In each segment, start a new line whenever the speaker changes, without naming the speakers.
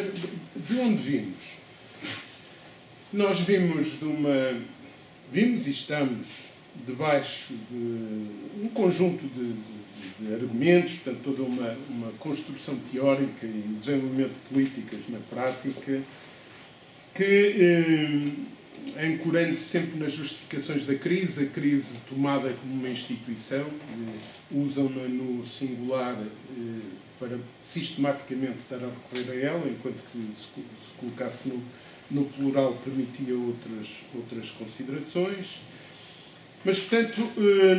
Primeiro, de onde vimos? Nós vimos e estamos debaixo de um conjunto de argumentos, portanto, toda uma construção teórica e desenvolvimento de políticas na prática, que, ancorando-se sempre nas justificações da crise, a crise tomada como uma instituição, usam-na no singular para sistematicamente estar a recorrer a ela, enquanto que se colocasse no plural permitia outras considerações. Mas, portanto,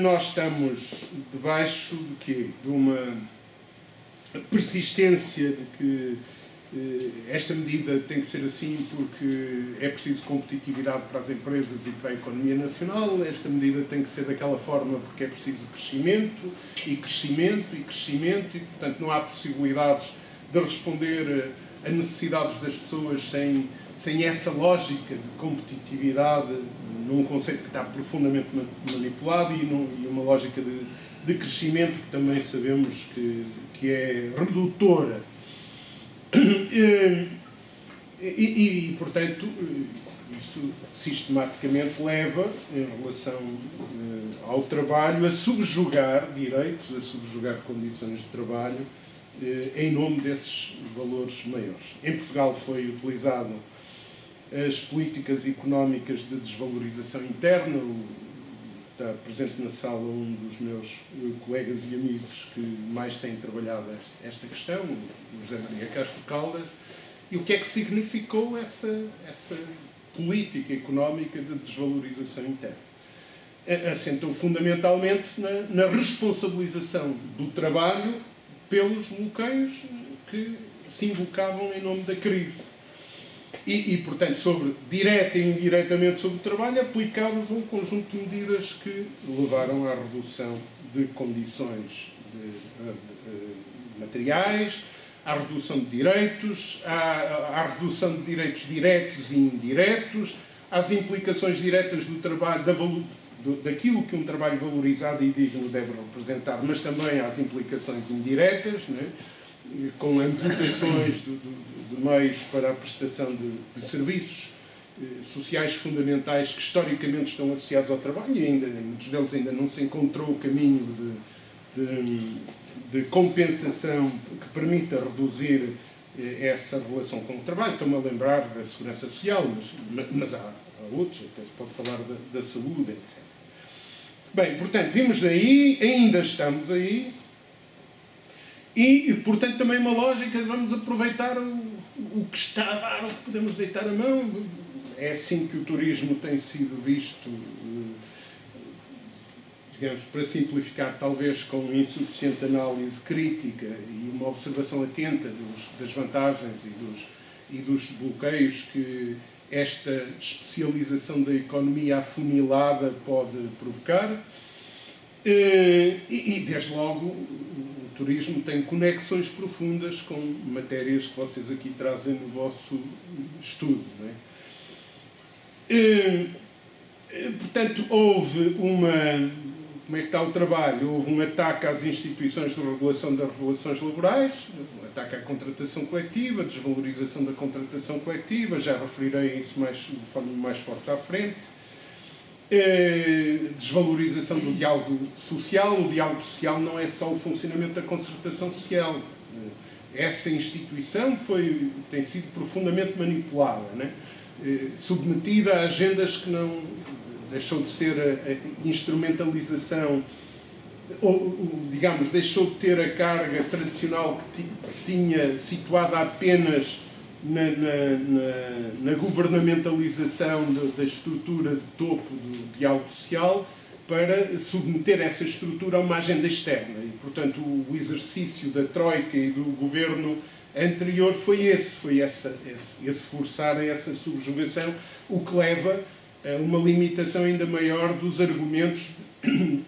nós estamos debaixo de quê? De uma persistência de que esta medida tem que ser assim porque é preciso competitividade para as empresas e para a economia nacional, esta medida tem que ser daquela forma porque é preciso crescimento, e portanto não há possibilidades de responder a necessidades das pessoas sem essa lógica de competitividade, num conceito que está profundamente manipulado, e uma lógica de crescimento que também sabemos que é redutora. Portanto, isso sistematicamente leva, em relação ao trabalho, a subjugar direitos, a subjugar condições de trabalho, em nome desses valores maiores. Em Portugal foi utilizado as políticas económicas de desvalorização interna. Está presente na sala um dos meus colegas e amigos que mais têm trabalhado esta questão, o José Maria Castro Caldas. E o que é que significou essa política económica de desvalorização interna? Assentou fundamentalmente na responsabilização do trabalho pelos bloqueios que se invocavam em nome da crise. Portanto, direta e indiretamente sobre o trabalho, aplicados a um conjunto de medidas que levaram à redução de condições materiais, à redução de direitos, à redução de direitos diretos e indiretos, às implicações diretas do trabalho, daquilo que um trabalho valorizado e digno deve representar, mas também às implicações indiretas, não é? Com amputações de meios para a prestação de serviços sociais fundamentais que historicamente estão associados ao trabalho, e muitos deles ainda não se encontrou o caminho de compensação que permita reduzir essa relação com o trabalho. Estou-me a lembrar da segurança social, mas há outros, até se pode falar da saúde, etc. Bem, portanto, vimos daí, ainda estamos aí, e, portanto, também uma lógica de vamos aproveitar o que está a dar, o que podemos deitar a mão. É assim que o turismo tem sido visto, digamos, para simplificar, talvez com insuficiente análise crítica e uma observação atenta das vantagens e dos bloqueios que esta especialização da economia afunilada pode provocar. Desde logo, o turismo tem conexões profundas com matérias que vocês aqui trazem no vosso estudo, não é? Portanto, houve como é que está o trabalho? Houve um ataque às instituições de regulação das relações laborais, um ataque à contratação coletiva, a desvalorização da contratação coletiva, já referirei isso de forma mais forte à frente. Desvalorização do diálogo social. O diálogo social não é só o funcionamento da concertação social. Essa instituição tem sido profundamente manipulada, né? Submetida a agendas que não deixou de ser a instrumentalização, ou, digamos, deixou de ter a carga tradicional que tinha situada apenas na governamentalização da estrutura de topo do diálogo social, para submeter essa estrutura a uma agenda externa. E, portanto, o exercício da Troika e do governo anterior foi esse forçar a essa subjugação, o que leva a uma limitação ainda maior dos argumentos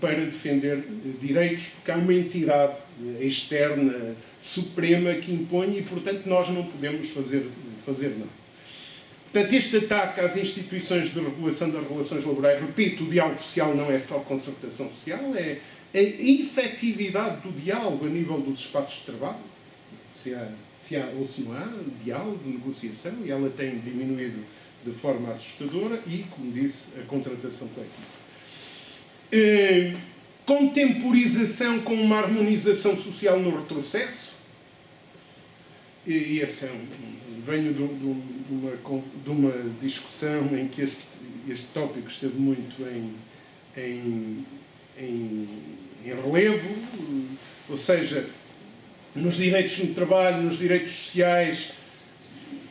para defender direitos, porque há uma entidade externa, suprema, que impõe, e, portanto, nós não podemos fazer nada. Portanto, este ataque às instituições de regulação das relações laborais, repito, o diálogo social não é só concertação social, é a efetividade do diálogo a nível dos espaços de trabalho. ou se não há diálogo, negociação, e ela tem diminuído de forma assustadora e, como disse, a contratação coletiva. Contemporização com uma harmonização social no retrocesso. E esse venho de uma discussão em que este tópico esteve muito em relevo, ou seja, nos direitos no trabalho, nos direitos sociais,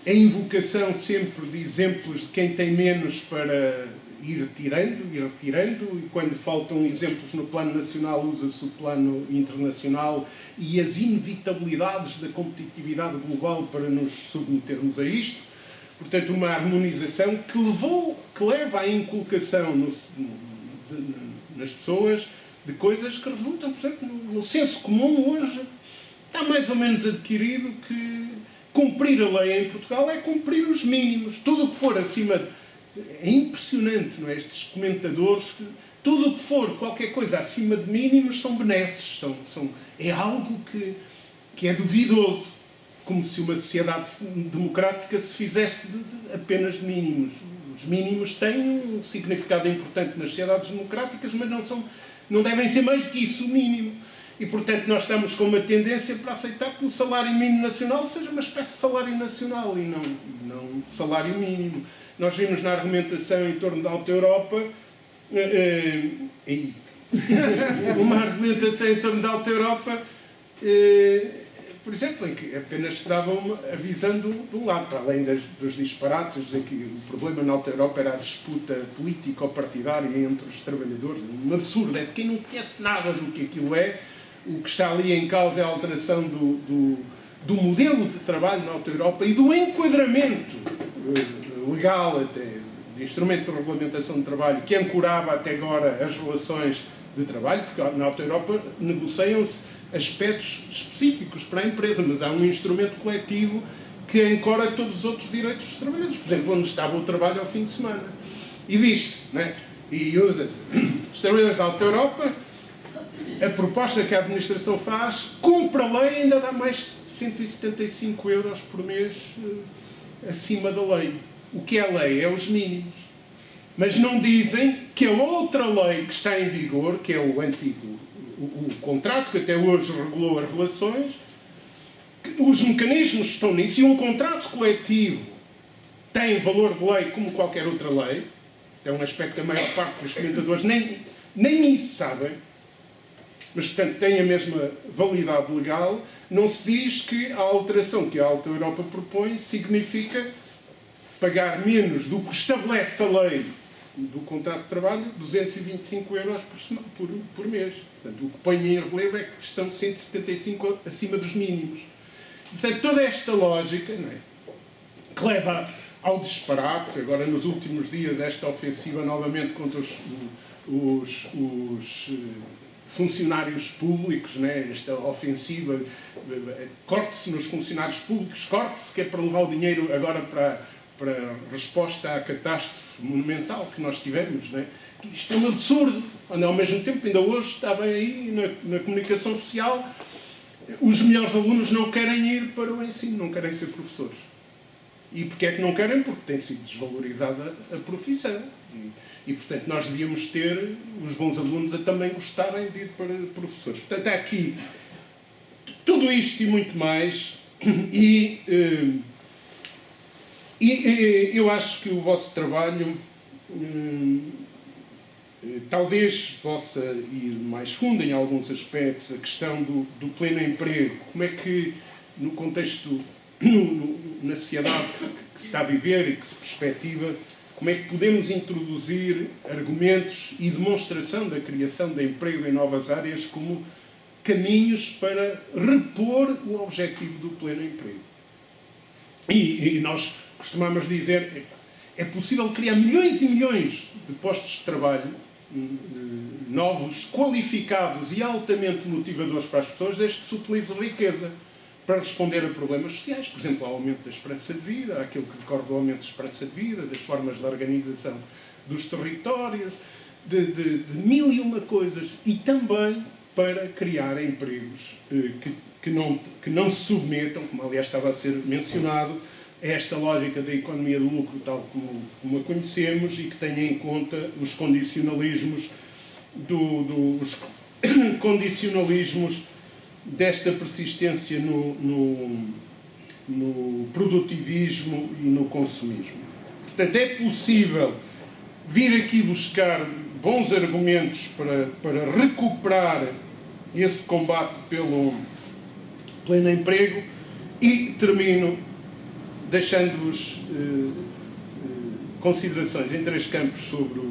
a invocação sempre de exemplos de quem tem menos para ir retirando, e quando faltam exemplos no plano nacional usa-se o plano internacional e as inevitabilidades da competitividade global para nos submetermos a isto. Portanto, uma harmonização que leva à inculcação nas pessoas de coisas que resultam, por exemplo, no senso comum hoje está mais ou menos adquirido que cumprir a lei em Portugal é cumprir os mínimos. Tudo o que for acima... É impressionante, não é? Estes comentadores, tudo o que for, qualquer coisa acima de mínimos são benesses. É algo que é duvidoso. Como se uma sociedade democrática se fizesse de apenas de mínimos. Os mínimos têm um significado importante nas sociedades democráticas, mas não devem ser mais do que isso, o mínimo. E, portanto, nós estamos com uma tendência para aceitar que o salário mínimo nacional seja uma espécie de salário nacional e não salário mínimo. Nós vimos na argumentação em torno da Alta Europa uma argumentação em torno da Alta Europa, por exemplo, em que apenas se dava a visão do lado, para além dos disparates, dizer que o problema na Alta Europa era a disputa político-partidária entre os trabalhadores. Um absurdo, é de quem não conhece nada do que aquilo é. O que está ali em causa é a alteração do modelo de trabalho na Alta Europa e do enquadramento legal, até, de instrumento de regulamentação de trabalho, que ancorava até agora as relações de trabalho, porque na Alta Europa negociam-se aspectos específicos para a empresa, mas há um instrumento coletivo que ancora todos os outros direitos dos trabalhadores. Por exemplo, onde estava o trabalho ao fim de semana. E diz-se, né, e usa-se, os trabalhadores da Alta Europa, a proposta que a administração faz, cumpre a lei e ainda dá mais de 175 euros por mês acima da lei. O que é a lei? É os mínimos. Mas não dizem que a outra lei que está em vigor, que é o antigo, o contrato, que até hoje regulou as relações, os mecanismos estão nisso, e um contrato coletivo tem valor de lei como qualquer outra lei. Este é um aspecto que a maior parte dos comentadores nem isso sabem, mas, portanto, tem a mesma validade legal. Não se diz que a alteração que a Alta Europa propõe significa pagar menos do que estabelece a lei do contrato de trabalho, 225 euros por mês. Portanto, o que põe em relevo é que estão 175 acima dos mínimos. Portanto, toda esta lógica, não é, que leva ao disparate, agora nos últimos dias, esta ofensiva novamente contra os funcionários públicos, né? Esta ofensiva, corte-se nos funcionários públicos, corte-se que é para levar o dinheiro agora para resposta à catástrofe monumental que nós tivemos, né? Isto é um absurdo, quando ao mesmo tempo, ainda hoje estava aí na comunicação social, os melhores alunos não querem ir para o ensino, não querem ser professores. E porquê é que não querem? Porque tem sido desvalorizada a profissão. E, portanto, nós devíamos ter os bons alunos a também gostarem de ir para professores. Portanto, há aqui tudo isto e muito mais. E eu acho que o vosso trabalho talvez possa ir mais fundo em alguns aspectos. A questão do pleno emprego. Como é que, no contexto, na sociedade que se está a viver e que se perspectiva, como é que podemos introduzir argumentos e demonstração da criação de emprego em novas áreas como caminhos para repor o objetivo do pleno emprego. E nós costumamos dizer, é possível criar milhões e milhões de postos de trabalho novos, qualificados e altamente motivadores para as pessoas, desde que se utilize riqueza para responder a problemas sociais, por exemplo, ao aumento da esperança de vida, àquilo que decorre do aumento da esperança de vida, das formas de organização dos territórios, de mil e uma coisas, e também para criar empregos que não se submetam, como aliás estava a ser mencionado, a esta lógica da economia do lucro tal como a conhecemos e que tenha em conta os condicionalismos condicionalismos desta persistência no produtivismo e no consumismo. Portanto, é possível vir aqui buscar bons argumentos para recuperar esse combate pelo pleno emprego, e termino deixando-vos considerações em 3 campos sobre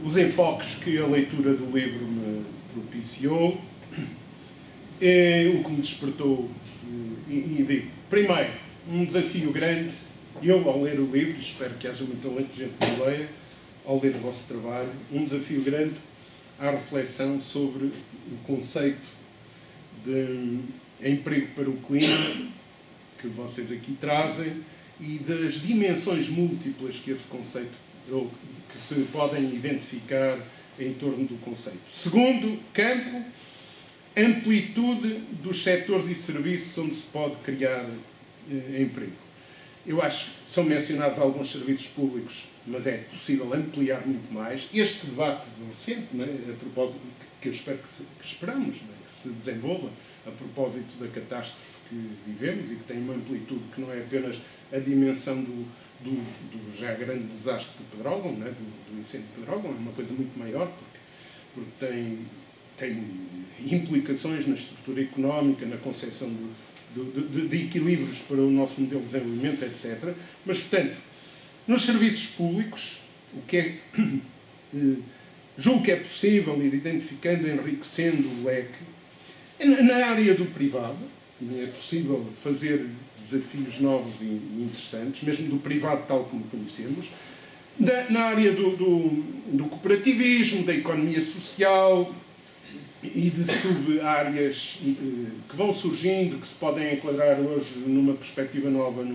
os enfoques que a leitura do livro me propiciou, o que me despertou, e digo, primeiro, um desafio grande. Eu, ao ler o livro, espero que haja muita gente que o leia, ao ler o vosso trabalho, um desafio grande à reflexão sobre o conceito de emprego para o clima que vocês aqui trazem e das dimensões múltiplas que esse conceito, ou que se podem identificar em torno do conceito. Segundo campo, amplitude dos setores e serviços onde se pode criar emprego. Eu acho que são mencionados alguns serviços públicos, mas é possível ampliar muito mais. Este debate recente, a propósito, que eu espero que esperamos, que se desenvolva a propósito da catástrofe que vivemos e que tem uma amplitude que não é apenas a dimensão do já grande desastre de Pedrógão, do incêndio de Pedrógão, é uma coisa muito maior, porque tem implicações na estrutura económica, na concepção de equilíbrios para o nosso modelo de desenvolvimento, etc. Mas, portanto, nos serviços públicos, o que é, julgo que é possível ir identificando, enriquecendo o leque. Na área do privado, é possível fazer desafios novos e interessantes, mesmo do privado tal como conhecemos. Na área do cooperativismo, da economia social e de sub-áreas que vão surgindo, que se podem enquadrar hoje numa perspectiva nova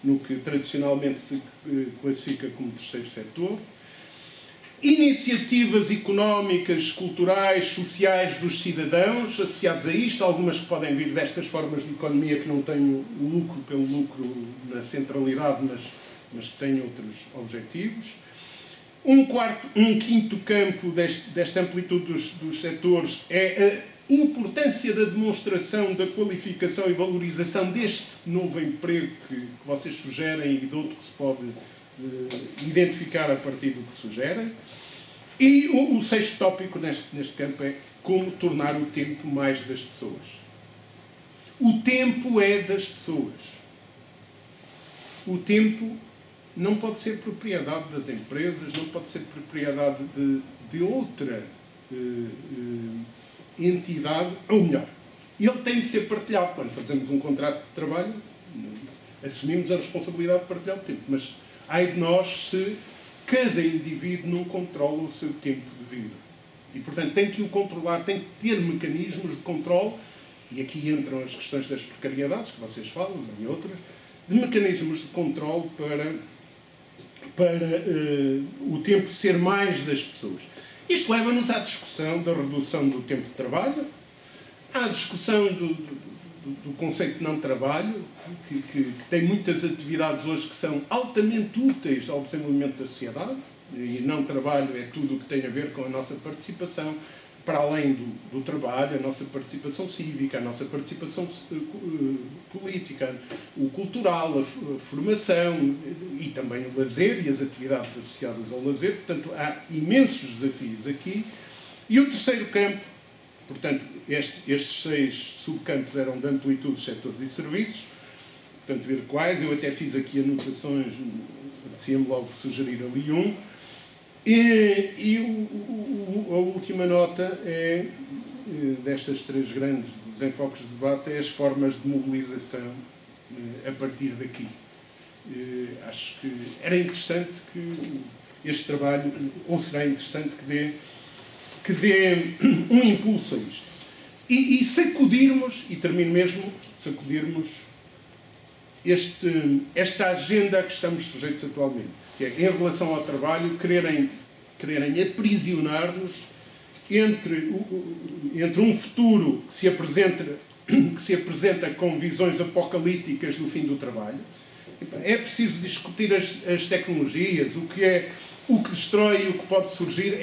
no que tradicionalmente se classifica como terceiro setor. Iniciativas económicas, culturais, sociais dos cidadãos associadas a isto, algumas que podem vir destas formas de economia que não têm o lucro pelo lucro na centralidade, mas que têm outros objetivos. Um quinto campo desta amplitude dos setores é a importância da demonstração da qualificação e valorização deste novo emprego que vocês sugerem e de outro que se pode identificar a partir do que sugerem. E o sexto tópico neste campo é como tornar o tempo mais das pessoas. O tempo é das pessoas. O tempo não pode ser propriedade das empresas, não pode ser propriedade de outra entidade, ou melhor, ele tem de ser partilhado. Quando fazemos um contrato de trabalho, assumimos a responsabilidade de partilhar o tempo, mas ai de nós se cada indivíduo não controla o seu tempo de vida. E, portanto, tem que o controlar, tem que ter mecanismos de controle, e aqui entram as questões das precariedades, que vocês falam, e outras, de mecanismos de controle para o tempo ser mais das pessoas. Isto leva-nos à discussão da redução do tempo de trabalho, à discussão do conceito de não-trabalho, que tem muitas atividades hoje que são altamente úteis ao desenvolvimento da sociedade, e não-trabalho é tudo o que tem a ver com a nossa participação, para além do trabalho, a nossa participação cívica, a nossa participação política, o cultural, a formação e também o lazer e as atividades associadas ao lazer. Portanto, há imensos desafios aqui. E o terceiro campo, portanto, estes 6 subcampos eram de amplitude dos setores e serviços, portanto, ver quais. Eu até fiz aqui anotações, apetecia-me logo sugerir ali um. A última nota é, destas 3 grandes desenfoques de debate, é as formas de mobilização a partir daqui. Acho que era interessante que este trabalho, ou será interessante que dê um impulso a isto. E sacudirmos, e termino mesmo, sacudirmos esta agenda a que estamos sujeitos atualmente, que é, em relação ao trabalho, quererem aprisionar-nos entre um futuro que se apresenta com visões apocalípticas do fim do trabalho. É preciso discutir as tecnologias, o que destrói e o que pode surgir.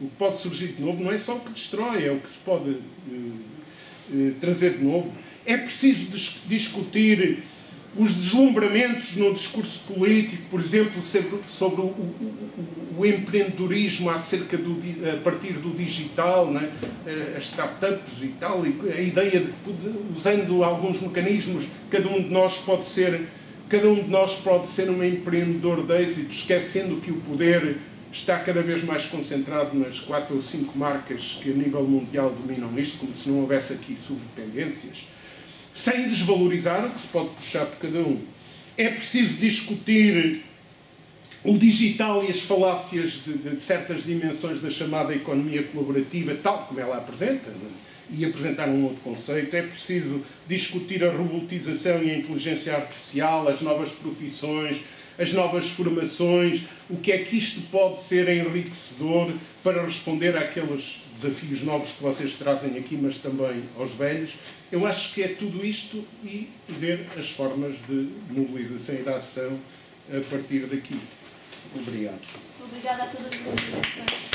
O que pode surgir de novo não é só o que destrói, é o que se pode trazer de novo. É preciso discutir os deslumbramentos no discurso político, por exemplo, sobre o empreendedorismo a partir do digital, né? As startups e tal, e a ideia de que, usando alguns mecanismos, cada um de nós pode ser um empreendedor de êxito, esquecendo que o poder está cada vez mais concentrado nas 4 ou 5 marcas que a nível mundial dominam isto, como se não houvesse aqui subdependências, sem desvalorizar o que se pode puxar por cada um. É preciso discutir o digital e as falácias de certas dimensões da chamada economia colaborativa, tal como ela apresenta, e apresentar um outro conceito. É preciso discutir a robotização e a inteligência artificial, as novas profissões, as novas formações, o que é que isto pode ser enriquecedor para responder àqueles desafios novos que vocês trazem aqui, mas também aos velhos. Eu acho que é tudo isto e ver as formas de mobilização e de ação a partir daqui. Obrigado.
Obrigada a todas as intervenções.